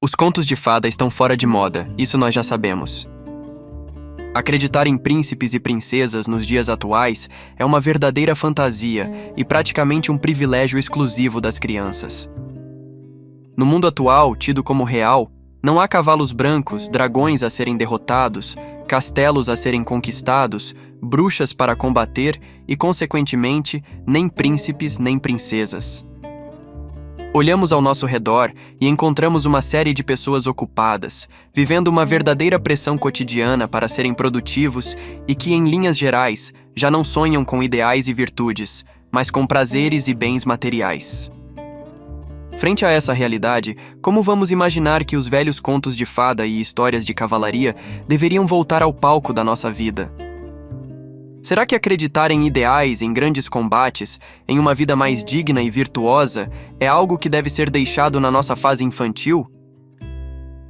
Os contos de fada estão fora de moda, isso nós já sabemos. Acreditar em príncipes e princesas nos dias atuais é uma verdadeira fantasia e praticamente um privilégio exclusivo das crianças. No mundo atual, tido como real, não há cavalos brancos, dragões a serem derrotados, castelos a serem conquistados, bruxas para combater e, consequentemente, nem príncipes nem princesas. Olhamos ao nosso redor e encontramos uma série de pessoas ocupadas, vivendo uma verdadeira pressão cotidiana para serem produtivos e que, em linhas gerais, já não sonham com ideais e virtudes, mas com prazeres e bens materiais. Frente a essa realidade, como vamos imaginar que os velhos contos de fada e histórias de cavalaria deveriam voltar ao palco da nossa vida? Será que acreditar em ideais, em grandes combates, em uma vida mais digna e virtuosa, é algo que deve ser deixado na nossa fase infantil?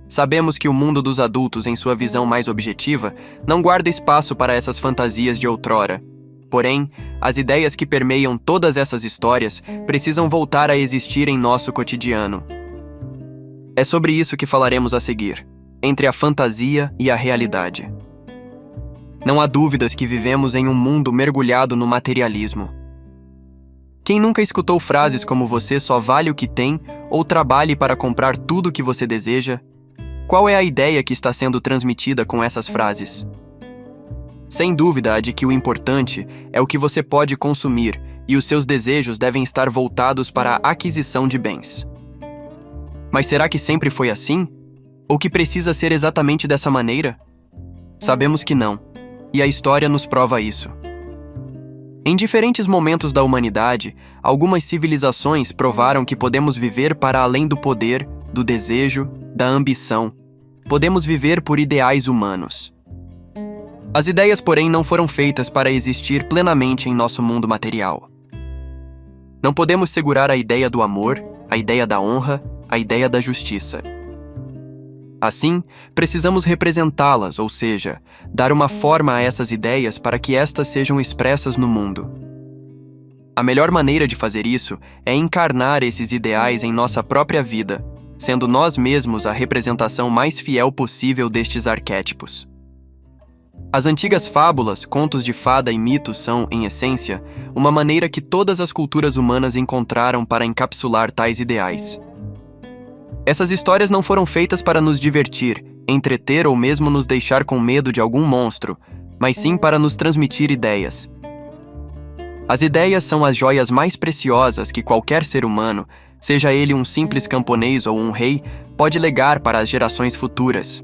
Sabemos que o mundo dos adultos, em sua visão mais objetiva, não guarda espaço para essas fantasias de outrora. Porém, as ideias que permeiam todas essas histórias precisam voltar a existir em nosso cotidiano. É sobre isso que falaremos a seguir, entre a fantasia e a realidade. Não há dúvidas que vivemos em um mundo mergulhado no materialismo. Quem nunca escutou frases como "você só vale o que tem" ou "trabalhe para comprar tudo o que você deseja"? Qual é a ideia que está sendo transmitida com essas frases? Sem dúvida, a de que o importante é o que você pode consumir e os seus desejos devem estar voltados para a aquisição de bens. Mas será que sempre foi assim? Ou que precisa ser exatamente dessa maneira? Sabemos que não. E a história nos prova isso. Em diferentes momentos da humanidade, algumas civilizações provaram que podemos viver para além do poder, do desejo, da ambição. Podemos viver por ideais humanos. As ideias, porém, não foram feitas para existir plenamente em nosso mundo material. Não podemos segurar a ideia do amor, a ideia da honra, a ideia da justiça. Assim, precisamos representá-las, ou seja, dar uma forma a essas ideias para que estas sejam expressas no mundo. A melhor maneira de fazer isso é encarnar esses ideais em nossa própria vida, sendo nós mesmos a representação mais fiel possível destes arquétipos. As antigas fábulas, contos de fada e mitos são, em essência, uma maneira que todas as culturas humanas encontraram para encapsular tais ideais. Essas histórias não foram feitas para nos divertir, entreter ou mesmo nos deixar com medo de algum monstro, mas sim para nos transmitir ideias. As ideias são as joias mais preciosas que qualquer ser humano, seja ele um simples camponês ou um rei, pode legar para as gerações futuras.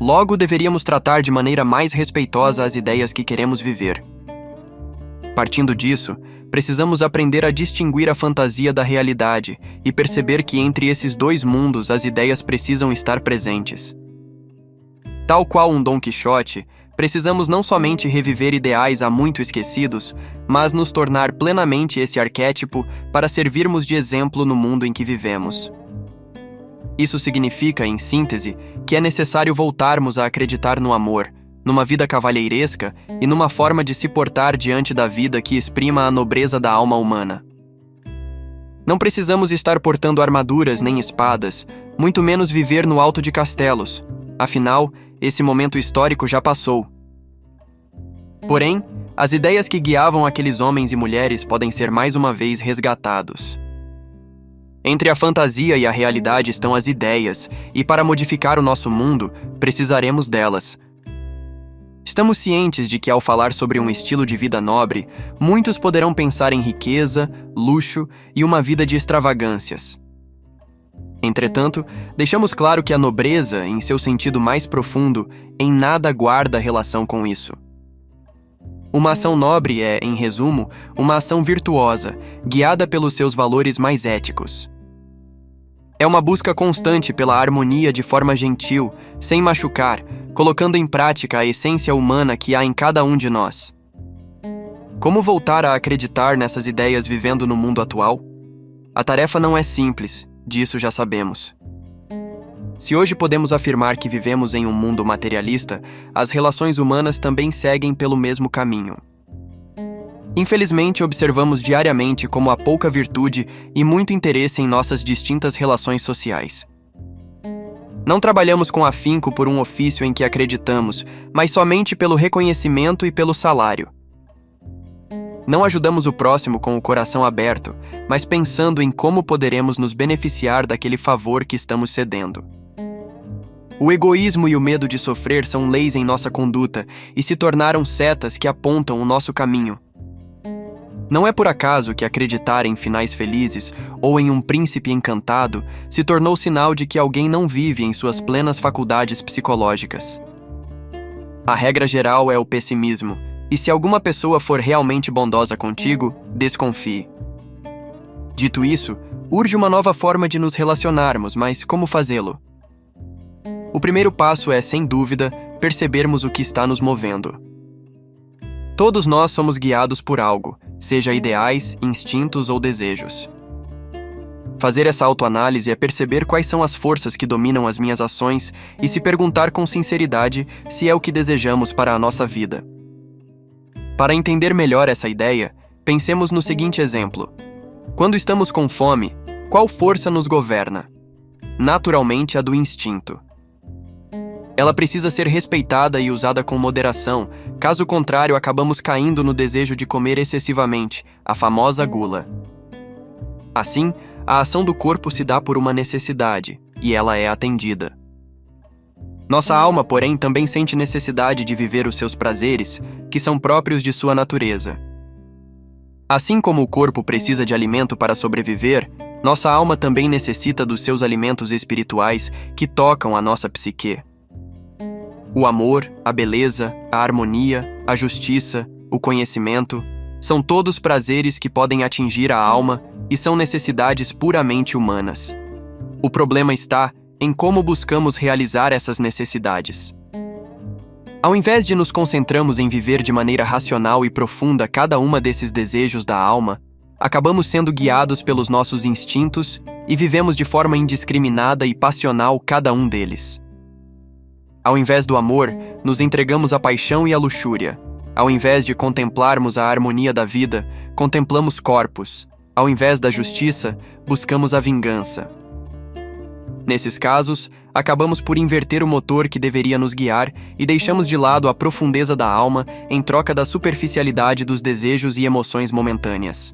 Logo, deveríamos tratar de maneira mais respeitosa as ideias que queremos viver. Partindo disso, precisamos aprender a distinguir a fantasia da realidade e perceber que entre esses dois mundos as ideias precisam estar presentes. Tal qual um Dom Quixote, precisamos não somente reviver ideais há muito esquecidos, mas nos tornar plenamente esse arquétipo para servirmos de exemplo no mundo em que vivemos. Isso significa, em síntese, que é necessário voltarmos a acreditar no amor, numa vida cavalheiresca e numa forma de se portar diante da vida que exprima a nobreza da alma humana. Não precisamos estar portando armaduras nem espadas, muito menos viver no alto de castelos. Afinal, esse momento histórico já passou. Porém, as ideias que guiavam aqueles homens e mulheres podem ser mais uma vez resgatados. Entre a fantasia e a realidade estão as ideias, e para modificar o nosso mundo, precisaremos delas. Estamos cientes de que, ao falar sobre um estilo de vida nobre, muitos poderão pensar em riqueza, luxo e uma vida de extravagâncias. Entretanto, deixamos claro que a nobreza, em seu sentido mais profundo, em nada guarda relação com isso. Uma ação nobre é, em resumo, uma ação virtuosa, guiada pelos seus valores mais éticos. É uma busca constante pela harmonia de forma gentil, sem machucar, colocando em prática a essência humana que há em cada um de nós. Como voltar a acreditar nessas ideias vivendo no mundo atual? A tarefa não é simples, disso já sabemos. Se hoje podemos afirmar que vivemos em um mundo materialista, as relações humanas também seguem pelo mesmo caminho. Infelizmente, observamos diariamente como há pouca virtude e muito interesse em nossas distintas relações sociais. Não trabalhamos com afinco por um ofício em que acreditamos, mas somente pelo reconhecimento e pelo salário. Não ajudamos o próximo com o coração aberto, mas pensando em como poderemos nos beneficiar daquele favor que estamos cedendo. O egoísmo e o medo de sofrer são leis em nossa conduta e se tornaram setas que apontam o nosso caminho. Não é por acaso que acreditar em finais felizes ou em um príncipe encantado se tornou sinal de que alguém não vive em suas plenas faculdades psicológicas. A regra geral é o pessimismo, e se alguma pessoa for realmente bondosa contigo, desconfie. Dito isso, urge uma nova forma de nos relacionarmos, mas como fazê-lo? O primeiro passo é, sem dúvida, percebermos o que está nos movendo. Todos nós somos guiados por algo, seja ideais, instintos ou desejos. Fazer essa autoanálise é perceber quais são as forças que dominam as minhas ações e se perguntar com sinceridade se é o que desejamos para a nossa vida. Para entender melhor essa ideia, pensemos no seguinte exemplo. Quando estamos com fome, qual força nos governa? Naturalmente, a do instinto. Ela precisa ser respeitada e usada com moderação, caso contrário, acabamos caindo no desejo de comer excessivamente, a famosa gula. Assim, a ação do corpo se dá por uma necessidade, e ela é atendida. Nossa alma, porém, também sente necessidade de viver os seus prazeres, que são próprios de sua natureza. Assim como o corpo precisa de alimento para sobreviver, nossa alma também necessita dos seus alimentos espirituais que tocam a nossa psique. O amor, a beleza, a harmonia, a justiça, o conhecimento, são todos prazeres que podem atingir a alma e são necessidades puramente humanas. O problema está em como buscamos realizar essas necessidades. Ao invés de nos concentrarmos em viver de maneira racional e profunda cada uma desses desejos da alma, acabamos sendo guiados pelos nossos instintos e vivemos de forma indiscriminada e passional cada um deles. Ao invés do amor, nos entregamos à paixão e à luxúria. Ao invés de contemplarmos a harmonia da vida, contemplamos corpos. Ao invés da justiça, buscamos a vingança. Nesses casos, acabamos por inverter o motor que deveria nos guiar e deixamos de lado a profundeza da alma em troca da superficialidade dos desejos e emoções momentâneas.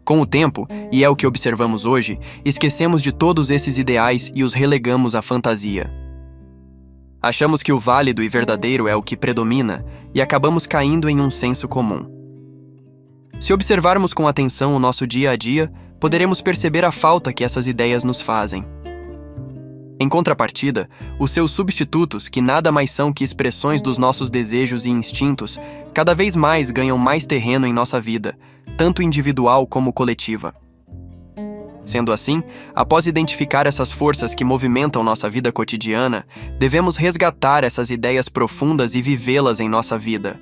Com o tempo, e é o que observamos hoje, esquecemos de todos esses ideais e os relegamos à fantasia. Achamos que o válido e verdadeiro é o que predomina e acabamos caindo em um senso comum. Se observarmos com atenção o nosso dia a dia, poderemos perceber a falta que essas ideias nos fazem. Em contrapartida, os seus substitutos, que nada mais são que expressões dos nossos desejos e instintos, cada vez mais ganham mais terreno em nossa vida, tanto individual como coletiva. Sendo assim, após identificar essas forças que movimentam nossa vida cotidiana, devemos resgatar essas ideias profundas e vivê-las em nossa vida.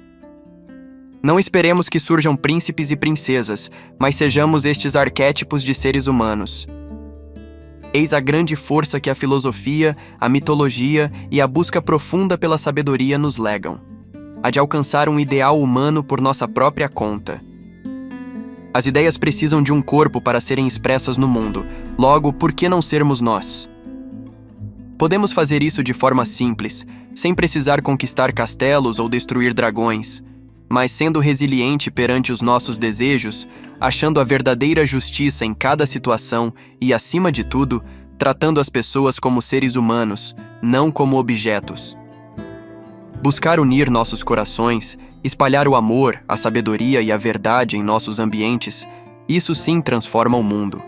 Não esperemos que surjam príncipes e princesas, mas sejamos estes arquétipos de seres humanos. Eis a grande força que a filosofia, a mitologia e a busca profunda pela sabedoria nos legam: a de alcançar um ideal humano por nossa própria conta. As ideias precisam de um corpo para serem expressas no mundo, logo, por que não sermos nós? Podemos fazer isso de forma simples, sem precisar conquistar castelos ou destruir dragões, mas sendo resiliente perante os nossos desejos, achando a verdadeira justiça em cada situação e, acima de tudo, tratando as pessoas como seres humanos, não como objetos. Buscar unir nossos corações, espalhar o amor, a sabedoria e a verdade em nossos ambientes, isso sim transforma o mundo.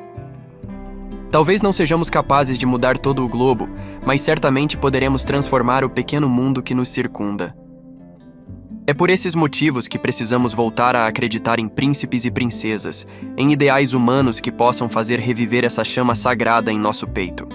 Talvez não sejamos capazes de mudar todo o globo, mas certamente poderemos transformar o pequeno mundo que nos circunda. É por esses motivos que precisamos voltar a acreditar em príncipes e princesas, em ideais humanos que possam fazer reviver essa chama sagrada em nosso peito.